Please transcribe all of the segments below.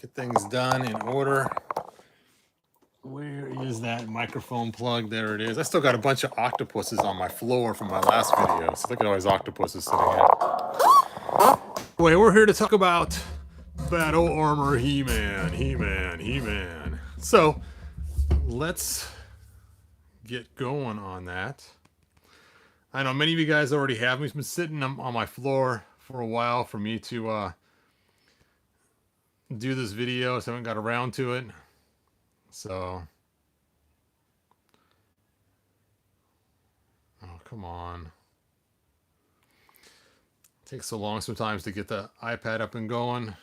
Get things done in order. Where is that microphone plug? There it is. I still got a bunch of octopuses on my floor from my last video. So look at all these octopuses sitting here. Anyway, we're here to talk about Battle Armor He-Man, He-Man, He-Man. So let's get going on that. I know many of you guys already have me. It's been sitting on my floor for a while for me to do this video, so I haven't got around to it. So, oh, come on. It takes so long sometimes to get the iPad up and going.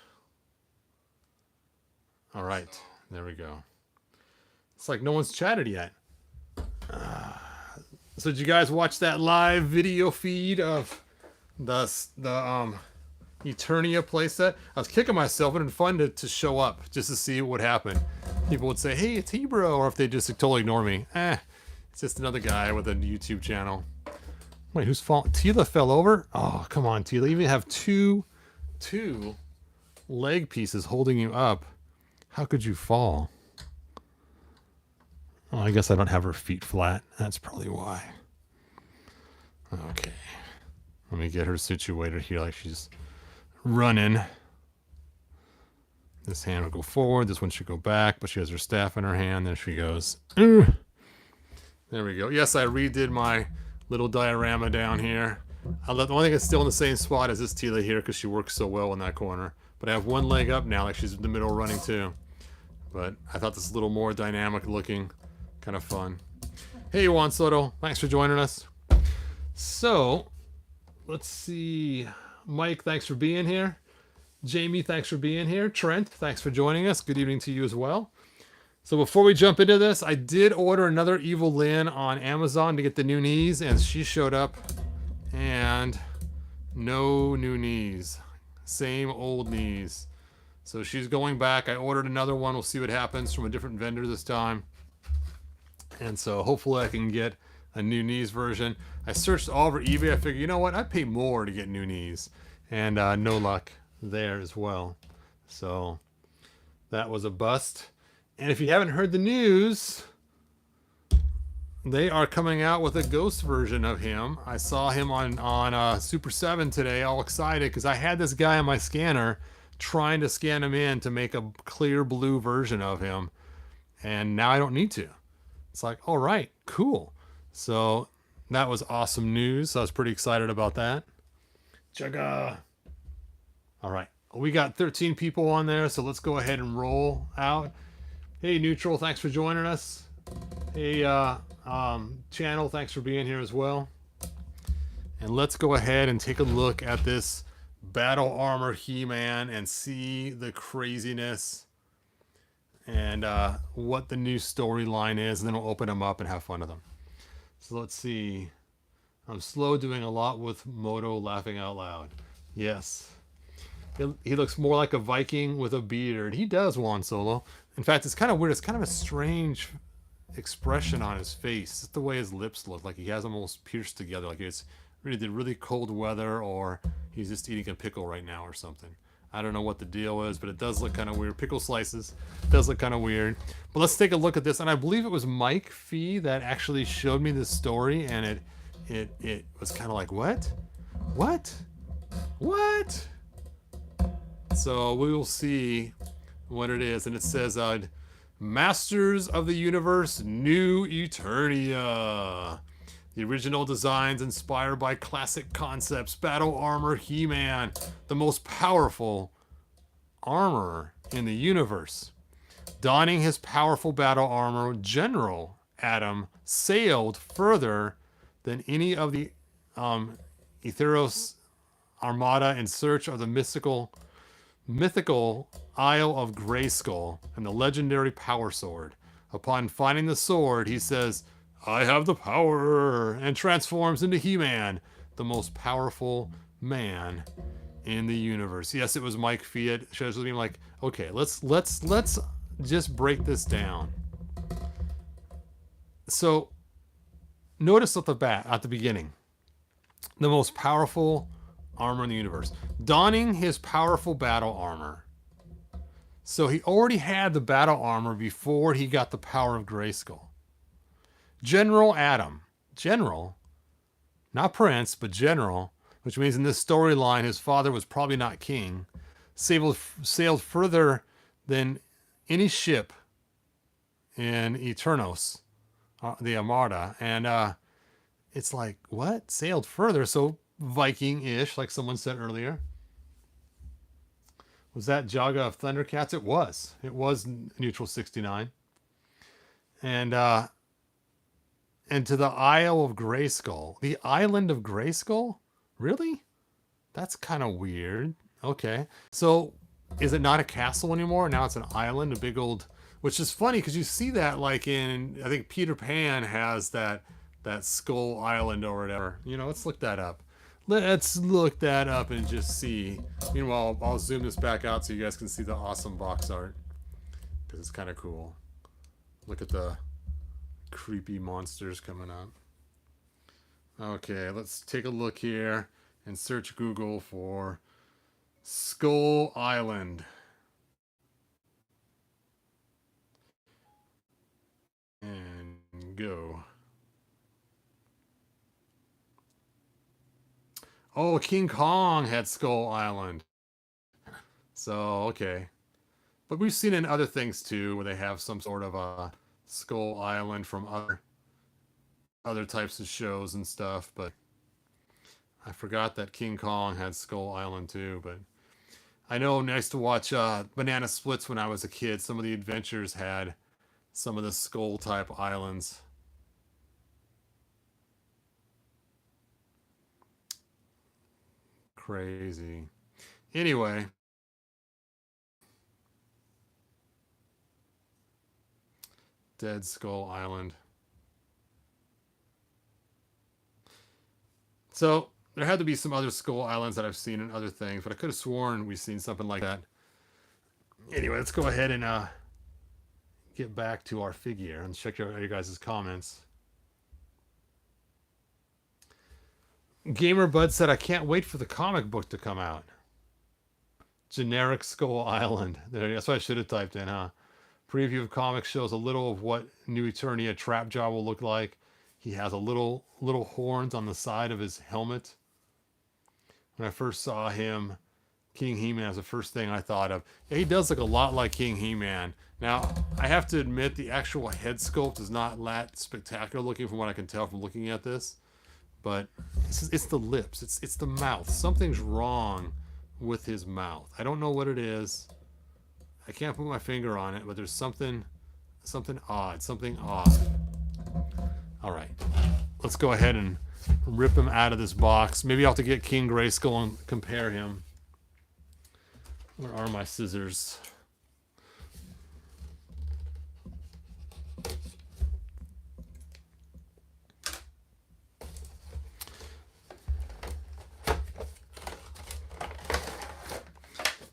All right, there we go. It's like no one's chatted yet. So did you guys watch that live video feed of the Eternia playset? I was kicking myself. It would have been fun to show up just to see what would happen. People would say, hey, it's Hebro, or if they just totally ignore me. It's just another guy with a YouTube channel. Wait, who's falling? Tila fell over? Oh, come on, Tila. You even have two leg pieces holding you up. How could you fall? Oh, I guess I don't have her feet flat. That's probably why. Okay. Let me get her situated here like she's running. This hand will go forward. This one should go back, but she has her staff in her hand. There she goes. There we go. Yes, I redid my little diorama down here. The only thing that's still in the same spot as this Tila here because she works so well in that corner. But I have one leg up now, like she's in the middle running too. But I thought this was a little more dynamic looking. Kind of fun. Hey, Juan Soto. Thanks for joining us. So, let's see. Mike, thanks for being here. Jamie, thanks for being here. Trent, thanks for joining us. Good evening to you as well. So before we jump into this, I did order another Evil Lynn on Amazon to get the new knees, and she showed up, and no new knees. Same old knees. So she's going back. I ordered another one. We'll see what happens from a different vendor this time. And so hopefully I can get a new knees version. I searched all over eBay. I figured, you know what? I'd pay more to get new knees. And no luck there as well. So that was a bust. And if you haven't heard the news, they are coming out with a ghost version of him. I saw him on Super 7 today, all excited, because I had this guy on my scanner trying to scan him in to make a clear blue version of him. And now I don't need to. It's like, all right, cool. So that was awesome news. I was pretty excited about that. Chugga. All right. We got 13 people on there, so let's go ahead and roll out. Hey, Neutral, thanks for joining us. Hey, Channel, thanks for being here as well. And let's go ahead and take a look at this Battle Armor He-Man and see the craziness and what the new storyline is, and then we'll open them up and have fun with them. So let's see. I'm slow doing a lot with Moto laughing out loud. Yes. He looks more like a Viking with a beard. He does, Juan Solo. In fact, it's kind of weird. It's kind of a strange expression on his face. It's the way his lips look. Like he has them almost pierced together. Like it's really cold weather, or he's just eating a pickle right now or something. I don't know what the deal is, but it does look kind of weird. Pickle slices. It does look kind of weird. But let's take a look at this. And I believe it was Mike Fee that actually showed me this story, and it was kind of like, what? What? What? So we will see what it is. And it says, Masters of the Universe, New Eternia. The original designs inspired by classic concepts. Battle Armor He-Man, the most powerful armor in the universe. Donning his powerful battle armor, General Adam sailed further than any of the Etheros Armada in search of the mythical Isle of Grayskull and the legendary Power Sword. Upon finding the sword, he says, I have the power, and transforms into He-Man, the most powerful man in the universe. Yes, it was Mike Fiat. Shows me like, okay, let's just break this down. So notice at the beginning, the most powerful armor in the universe, donning his powerful battle armor. So he already had the battle armor before he got the power of Grayskull. General Adam. General, not Prince, but General, which means in this storyline his father was probably not king, sailed further than any ship in Eternos, the Armada. And it's like, what? Sailed further? So Viking-ish, like someone said earlier. Was that Jaga of Thundercats? It was. It was Neutral 69. And to the Isle of Grayskull. The Island of Grayskull? Really? That's kind of weird. Okay. So is it not a castle anymore? Now it's an island, a big old... Which is funny because you see that like in... I think Peter Pan has that Skull Island or whatever. You know, let's look that up. Let's look that up and just see. Meanwhile, I'll zoom this back out so you guys can see the awesome box art. Because it's kind of cool. Look at the creepy monsters coming up. Okay, let's take a look here and search Google for Skull Island. And go. Oh, King Kong had Skull Island. So, okay. But we've seen in other things too, where they have some sort of a Skull Island from other types of shows and stuff. But I forgot that King Kong had Skull Island too. But I know I used to watch Banana Splits when I was a kid. Some of the adventures had some of the skull type islands. Crazy. Anyway. Dead Skull Island. So there had to be some other Skull Islands that I've seen in other things, but I could have sworn we've seen something like that. Anyway, let's go ahead and get back to our figure and check your guys' comments. Gamer Bud said, I can't wait for the comic book to come out. Generic Skull Island. That's what I should have typed in, huh? Preview of comics shows a little of what New Eternia Trapjaw will look like. He has a little horns on the side of his helmet. When I first saw him, King He-Man was the first thing I thought of. Yeah, he does look a lot like King He-Man. Now, I have to admit the actual head sculpt is not that spectacular looking from what I can tell from looking at this. But it's the lips. It's the mouth. Something's wrong with his mouth. I don't know what it is. I can't put my finger on it, but there's something odd. Something odd. All right. Let's go ahead and rip him out of this box. Maybe I'll have to get King Grayskull and compare him. Where are my scissors?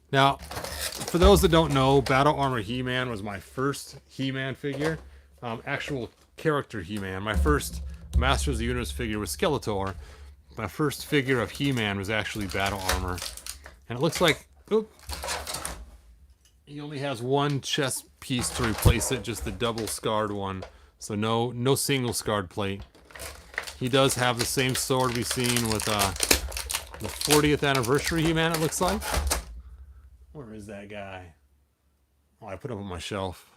Now, for those that don't know, Battle Armor He-Man was my first He-Man figure. Actual character He-Man. My first Masters of the Universe figure was Skeletor. My first figure of He-Man was actually Battle Armor. And it looks like, oop, he only has one chest piece to replace it, just the double scarred one. So no single scarred plate. He does have the same sword we've seen with the 40th anniversary He-Man, it looks like. Where is that guy? Oh, I put him on my shelf.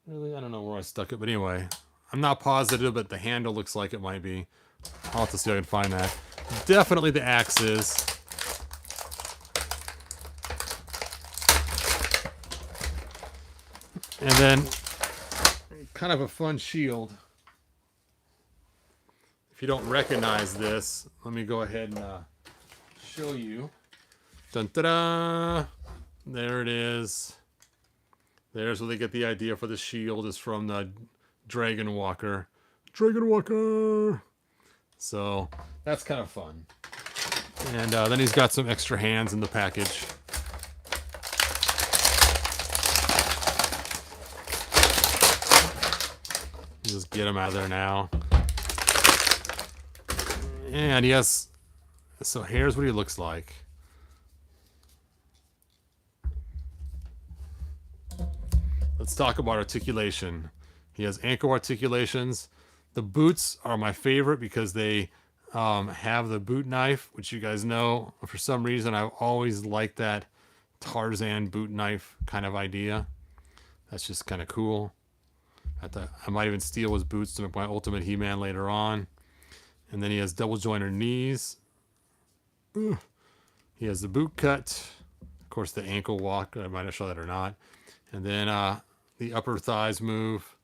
Really? I don't know where I stuck it, but anyway. I'm not positive, but the handle looks like it might be. I'll have to see if I can find that. Definitely the axe is. And then, kind of a fun shield. If you don't recognize this, let me go ahead and show you. Dun, ta-da! There it is. There's where they get the idea for the shield, is from the Dragon Walker. Dragon Walker! So, that's kind of fun. And then he's got some extra hands in the package. Just get him out of there now. And yes, so here's what he looks like. let's talk about articulation. He has ankle articulations. The boots are my favorite because they have the boot knife, which you guys know. For some reason, I've always liked that Tarzan boot knife kind of idea. That's just kind of cool. I might even steal his boots to make my Ultimate He-Man later on. And then he has double jointed knees. Ooh. He has the boot cut. Of course, the ankle walk. I might have shown that or not. And then the upper thighs move.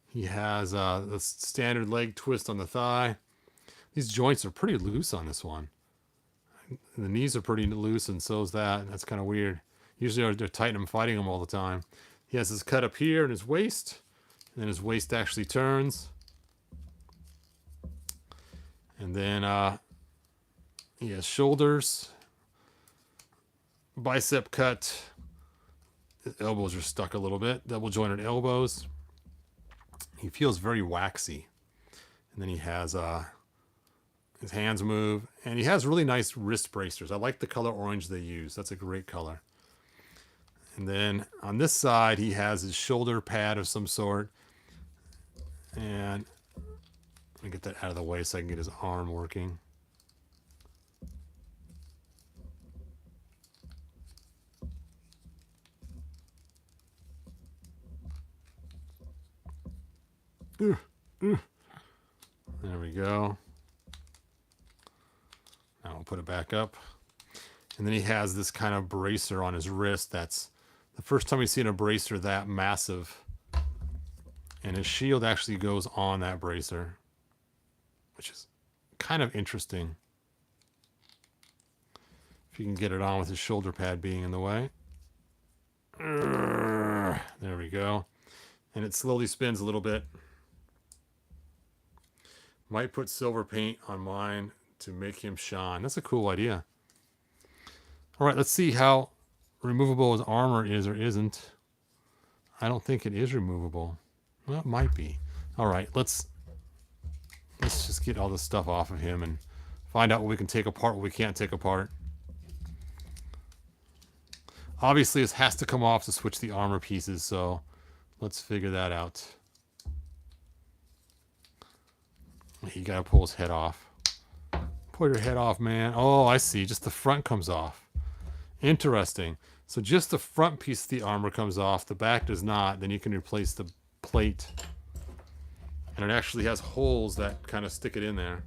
He has the standard leg twist on the thigh. These joints are pretty loose on this one. The knees are pretty loose, and so is that. That's kind of weird. Usually they're tight and I'm fighting them all the time. He has his cut up here in his waist. And then his waist actually turns. And then he has shoulders. Bicep cut. His elbows are stuck a little bit. Double jointed elbows. He feels very waxy. And then he has his hands move. And he has really nice wrist bracers. I like the color orange they use. That's a great color. And then on this side, he has his shoulder pad of some sort. And let me get that out of the way so I can get his arm working. There we go. Now we'll put it back up. And then he has this kind of bracer on his wrist. That's the first time we've seen a bracer that massive. And his shield actually goes on that bracer, which is kind of interesting. If you can get it on with his shoulder pad being in the way. There we go. And it slowly spins a little bit. Might put silver paint on mine to make him shine. That's a cool idea. All right, let's see how removable his armor is or isn't. I don't think it is removable. Well, it might be. All right, let's just get all this stuff off of him and find out what we can take apart, what we can't take apart. Obviously, this has to come off to switch the armor pieces, so let's figure that out. You gotta pull his head off. Pull your head off, man. Oh, I see. Just the front comes off. Interesting. So just the front piece of the armor comes off. The back does not. Then you can replace the plate. And it actually has holes that kind of stick it in there.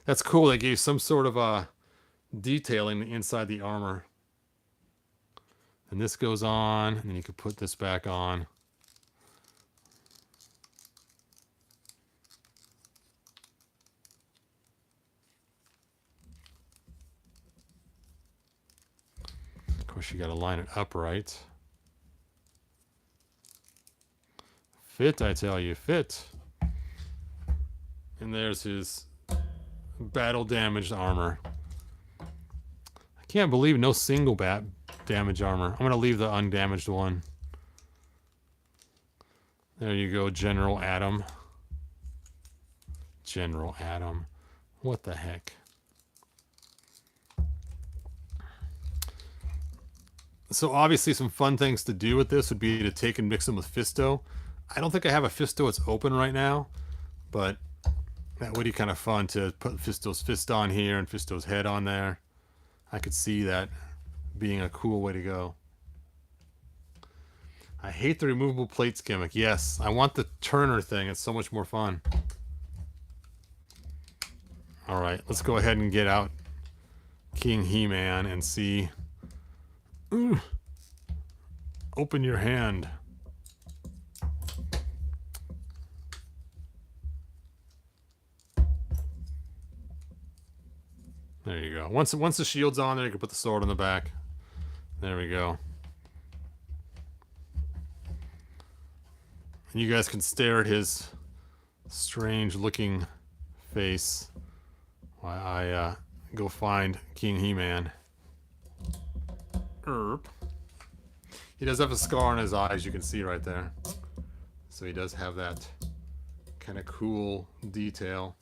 That's cool. They gave some sort of detailing inside the armor. And this goes on. And then you can put this back on. Of course, you got to line it up right. Fit, I tell you, fit. And there's his battle damaged armor. I can't believe no single damage armor. I'm going to leave the undamaged one. There you go, General Adam. General Adam. What the heck? So obviously some fun things to do with this would be to take and mix them with Fisto. I don't think I have a Fisto that's open right now, but that would be kind of fun to put Fisto's fist on here and Fisto's head on there. I could see that being a cool way to go. I hate the removable plates gimmick. Yes, I want the Turner thing. It's so much more fun. All right, let's go ahead and get out King He-Man and see. Ooh. Open your hand. There you go. Once the shield's on there, you can put the sword on the back. There we go. And you guys can stare at his strange looking face while I go find King He-Man. He does have a scar on his eyes, you can see right there. So he does have that kind of cool detail.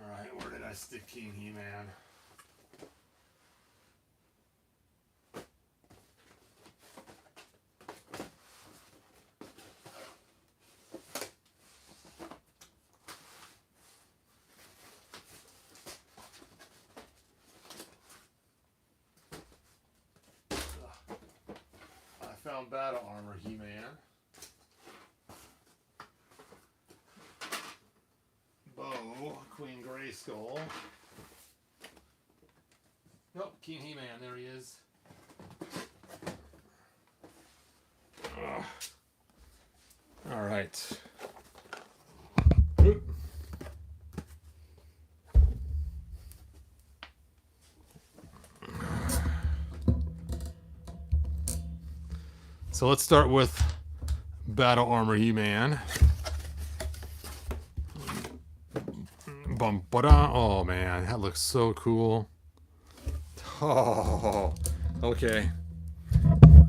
Alright, where did I stick King He-Man? Battle Armor He-Man. Bo, Queen Grayskull. Nope, King He-Man, there he is. All right. Oop. So let's start with Battle Armor He-Man. Oh man, that looks so cool. Oh, okay.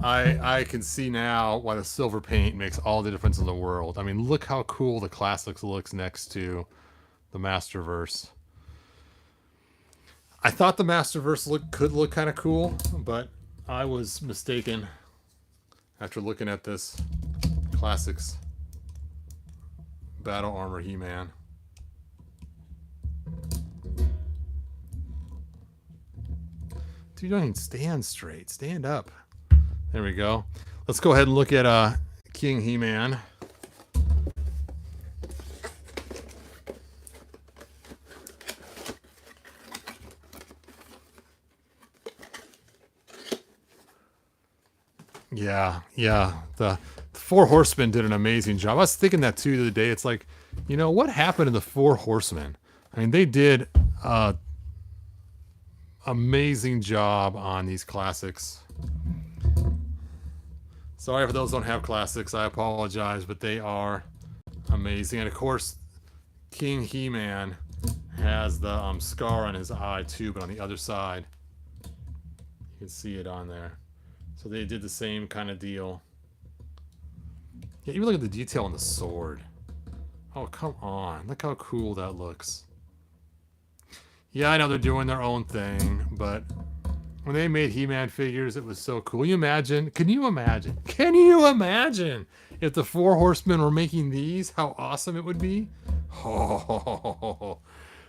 I can see now why the silver paint makes all the difference in the world. I mean, look how cool the Classics looks next to the Masterverse. I thought the Masterverse could look kind of cool, but I was mistaken after looking at this Classics Battle Armor He-Man. Dude, you don't even stand straight. Stand up. There we go. Let's go ahead and look at King He-Man. Yeah. The Four Horsemen did an amazing job. I was thinking that too the other day. It's like, you know, what happened to the Four Horsemen? I mean, they did amazing job on these Classics. Sorry for those who don't have Classics. I apologize, but they are amazing. And of course, King He-Man has the scar on his eye too, but on the other side. You can see it on there. So they did the same kind of deal. Yeah, even look at the detail on the sword. Oh, come on. Look how cool that looks. Yeah, I know they're doing their own thing, but when they made He-Man figures, it was so cool. Can you imagine? Can you imagine if the Four Horsemen were making these? How awesome it would be. Oh,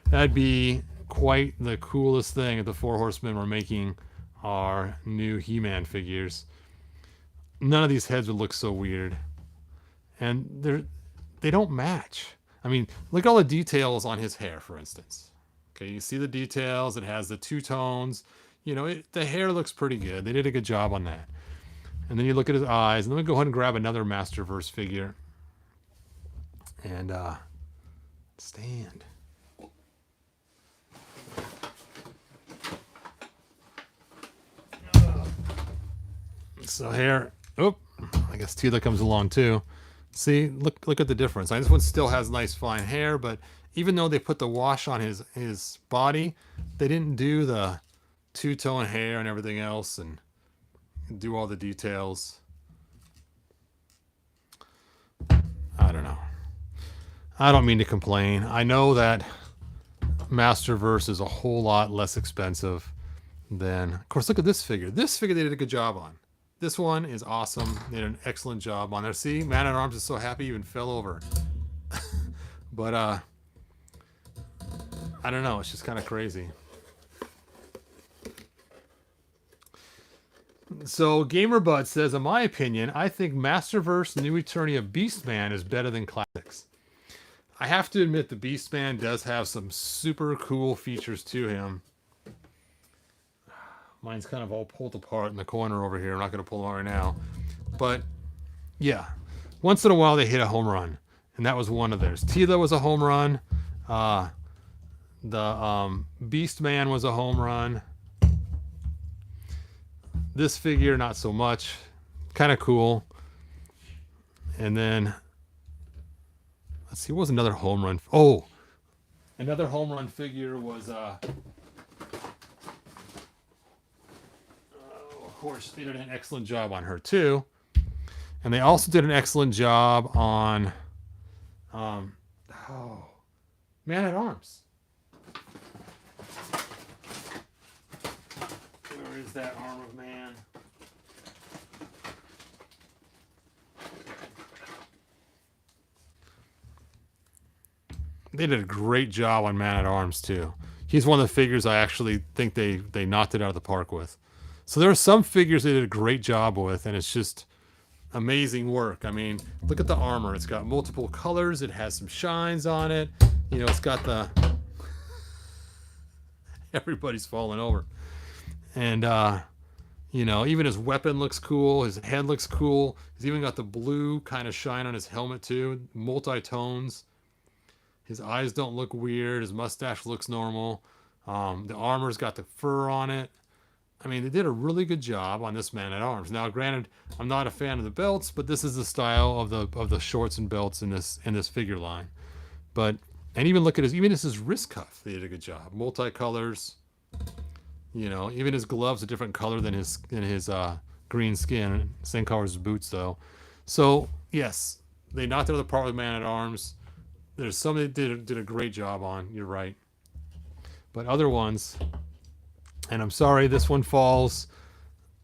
that'd be quite the coolest thing if the Four Horsemen were making our new He-Man figures. None of these heads would look so weird. And they don't match. I mean, look at all the details on his hair, for instance. Okay, you see the details. It has the two tones. You know, the hair looks pretty good. They did a good job on that. And then you look at his eyes. And then we go ahead and grab another Masterverse figure. And stand. So here, I guess Tila comes along too. See, look at the difference. This one still has nice fine hair, but even though they put the wash on his body, they didn't do the two-tone hair and everything else and do all the details. I don't know. I don't mean to complain. I know that Masterverse is a whole lot less expensive than... Of course, look at this figure. This figure they did a good job on. This one is awesome. They did an excellent job on there. See, Man-at-Arms is so happy he even fell over. But, I don't know. It's just kind of crazy. So, GamerBud says, in my opinion, I think Masterverse New Eternia Beastman is better than Classics. I have to admit the Beastman does have some super cool features to him. Mine's kind of all pulled apart in the corner over here. I'm not going to pull them out right now. But, yeah. Once in a while, they hit a home run. And that was one of theirs. Tila was a home run. The Beastman was a home run. This figure, not so much. Kind of cool. And then, let's see, what was another home run? Oh, another home run figure was... of course, they did an excellent job on her too, and they also did an excellent job on Man-at-Arms. Where is that arm of man? They did a great job on Man-at-Arms too. He's one of the figures I actually think they knocked it out of the park with. So there are some figures they did a great job with, and it's just amazing work. I mean, look at the armor. It's got multiple colors. It has some shines on it. You know, it's got the... Everybody's falling over. And, you know, even his weapon looks cool. His head looks cool. He's even got the blue kind of shine on his helmet, too. Multi-tones. His eyes don't look weird. His mustache looks normal. The armor's got the fur on it. I mean, they did a really good job on this Man-at-Arms. Now, granted, I'm not a fan of the belts, but this is the style of the shorts and belts in this figure line. But and even look at his wrist cuff. They did a good job. Multicolors. You know, even his gloves a different color than his green skin. Same color as his boots, though. So yes, they knocked it out of the park with Man-at-Arms. There's some they did a great job on. You're right. But other ones. And I'm sorry, this one falls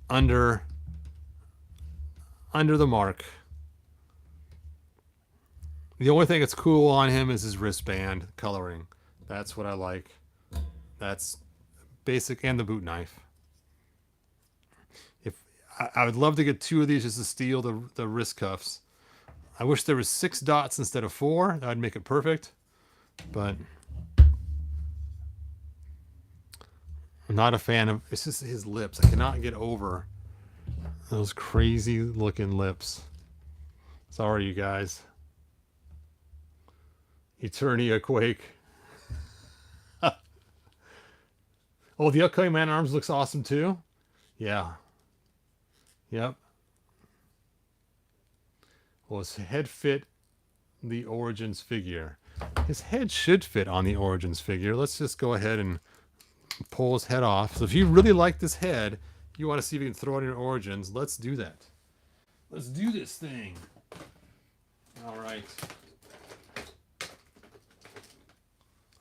under the mark. The only thing that's cool on him is his wristband coloring. That's what I like. That's basic, and the boot knife. If I would love to get 2 of these just to steal the wrist cuffs. I wish there was 6 dots instead of 4. That would make it perfect. But I'm not a fan of, it's just his lips. I cannot get over those crazy looking lips. Sorry, you guys. Eternia Quake. Oh, the upcoming Man-at-Arms looks awesome too. Yeah. Yep. Well, his head fit the Origins figure. His head should fit on the Origins figure. Let's just go ahead and pull his head off. So if you really like this head, you want to see if you can throw it in your Origins, let's do that. Let's do this thing. All right.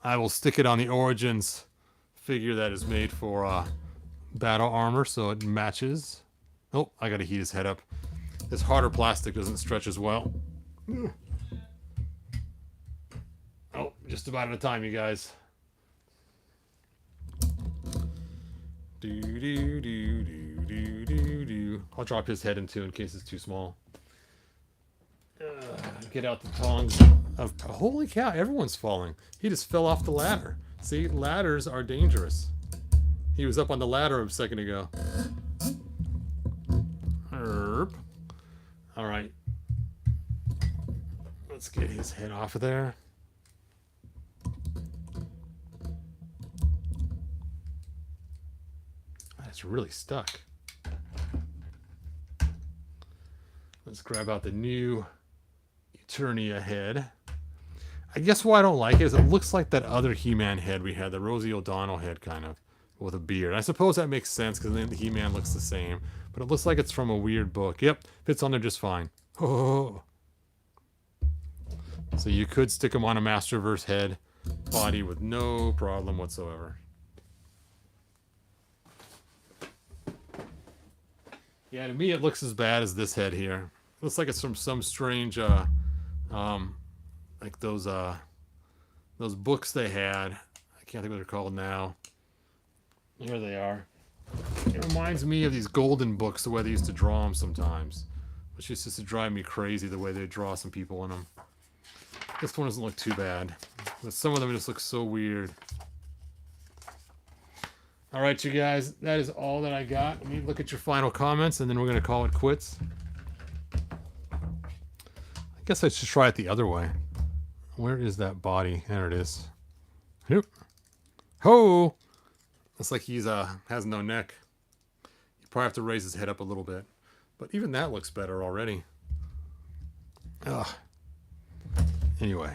I will stick it on the Origins figure that is made for battle armor, so it matches. Oh, I gotta heat his head up. This harder plastic doesn't stretch as well. Oh, just about out of time, you guys. I'll drop his head in too in case it's too small. Get out the tongs. Holy cow, everyone's falling. He just fell off the ladder. See, ladders are dangerous. He was up on the ladder a second ago. All right. Let's get his head off of there. That's really stuck. Let's grab out the new Eternia head. I guess why I don't like it is it looks like that other He-Man head we had, the Rosie O'Donnell head kind of, with a beard. I suppose that makes sense because then the He-Man looks the same, but it looks like it's from a weird book. Yep, fits on there just fine. Oh. So you could stick him on a Masterverse head body with no problem whatsoever. Yeah, to me it looks as bad as this head here. It looks like it's from some strange, like those books they had. I can't think what they're called now. Here they are. It reminds me of these golden books, the way they used to draw them sometimes. Which used to drive me crazy, the way they draw some people in them. This one doesn't look too bad. But some of them just look so weird. Alright, you guys, that is all that I got. Let me look at your final comments, and then we're going to call it quits. I guess I should try it the other way. Where is that body? There it is. Yep. Ho! Looks like he's has no neck. You probably have to raise his head up a little bit. But even that looks better already. Ugh. Anyway.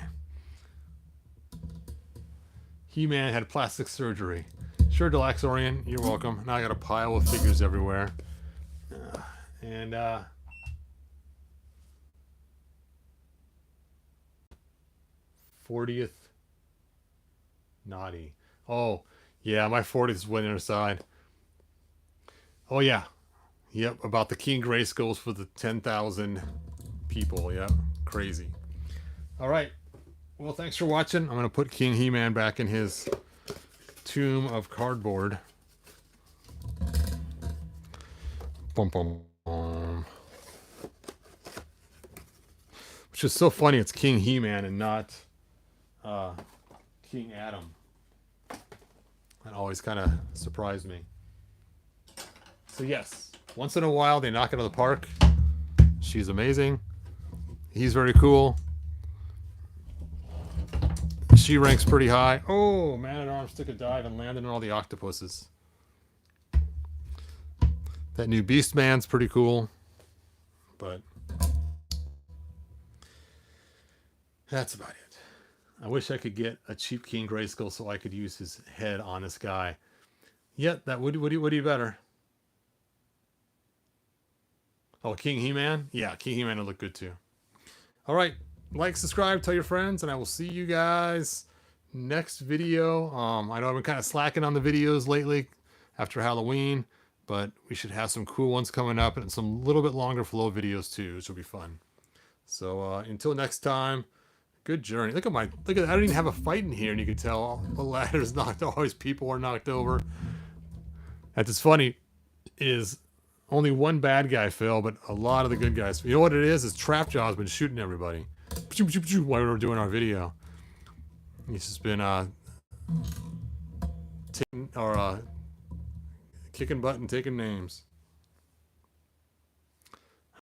He-Man had plastic surgery. Sure, Delaxorian, you're welcome. Now I got a pile of figures everywhere. And 40th naughty. Oh, yeah, my 40th is winner side. Oh, yeah. Yep, about the King Grayskulls for the 10,000 people. Yep, crazy. All right. Well, thanks for watching. I'm going to put King He-Man back in his tomb of cardboard. Bum, bum, bum. Which is so funny. It's King He-Man and not King Adam. That always kind of surprised me. So yes, once in a while they knock it out of the park. She's amazing. He's very cool. She ranks pretty high. Oh, Man-at-Arms took a dive and landed on all the octopuses. That new Beastman's pretty cool. But that's about it. I wish I could get a cheap King Grayskull so I could use his head on this guy. Yet, that would be better. Oh, King He-Man? Yeah, King He-Man would look good too. All right. Like, subscribe, tell your friends, and I will see you guys next video. I know I've been kind of slacking on the videos lately after Halloween, but we should have some cool ones coming up and some little bit longer flow videos too, which will be fun. So until next time, good journey. Look at I don't even have a fight in here, and you can tell the ladder's knocked. Always people are knocked over. That's funny. Is only one bad guy fell, but a lot of the good guys. You know what it is? Is Trapjaw's been shooting everybody while we were doing our video. He's just been kicking butt and taking names.